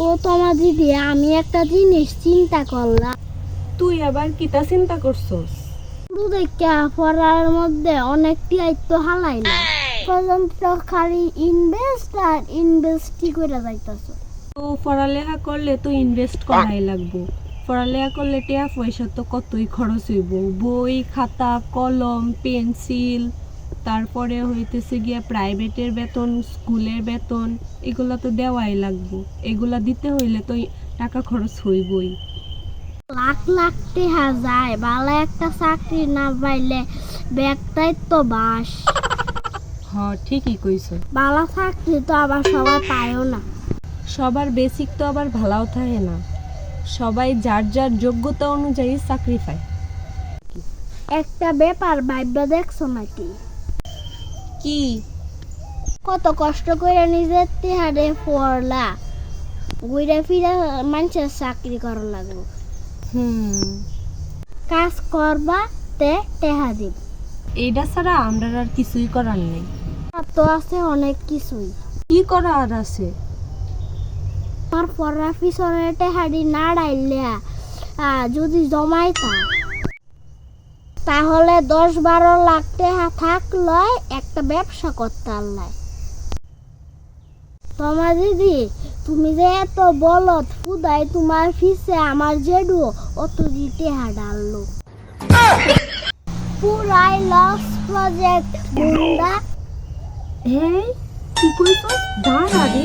ও তোমার দিদি, আমি একটা জিনিস চিন্তা করলাম। তুই আবার কিতা চিন্তা করছস? শুধু দেখা পড়ার মধ্যে অনেকটি তো হালাই না পর্যন্ত খালি ইনভেস্ট আর ইনভেস্টই করে যাইতেছ। তো পড়ালেখা করলে তো ইনভেস্ট করাই লাগবো। পড়ালেখা করলে টাকা পয়সা তো কতই খরচ হইব, বই খাতা কলম পেন্সিল, তারপরে হইতেছে গিয়া প্রাইভেটের বেতন স্কুলের বেতন, এগুলা তো দেওয়াই লাগবো। এগুলা দিতে হইলে তো টাকা খরচ হইবই। লাখ লাখ টাকা যায়, ভালো একটা চাকরি না পাইলে ব্যাগটাই তো বাস। ঠিকই কইছ। ভালো চাকরি তো আবার সবাই পায়ও না। সবার বেসিক তো আবার ভালাও থাকে না, সবাই যার যার যোগ্যতা অনুযায়ী চাকরি পায়। একটা ব্যাপার ভাইবা দেখছো নাকি? কি? কত কষ্ট করে নিজের তেহারে পড়লা, ঘুরে ফিরে মানুষের চাকরি করা লাগলো। কাজ করবা তে টেহা দিব, এইটা ছাড়া আমরা আর কিছুই করার নেই। আর তো আছে অনেক কিছুই। কি করা আর আছে? আমার পড়ার পিছনে টেহারি না ডাইলে যদি জমাইতা, তাহলে 10-12 লাখ টাকা থাকলে একটা ব্যবসা করতে আল্লাহ। তোমার দিদি, তুমি যে এত বলত ফুদাই, তোমার ফিসে আমার জেডু অত দিতে ডাললো। পুরাই লস প্রজেক্ট বুন্দা। হ্যাঁ, কি কইছ? দাঁড়া রে।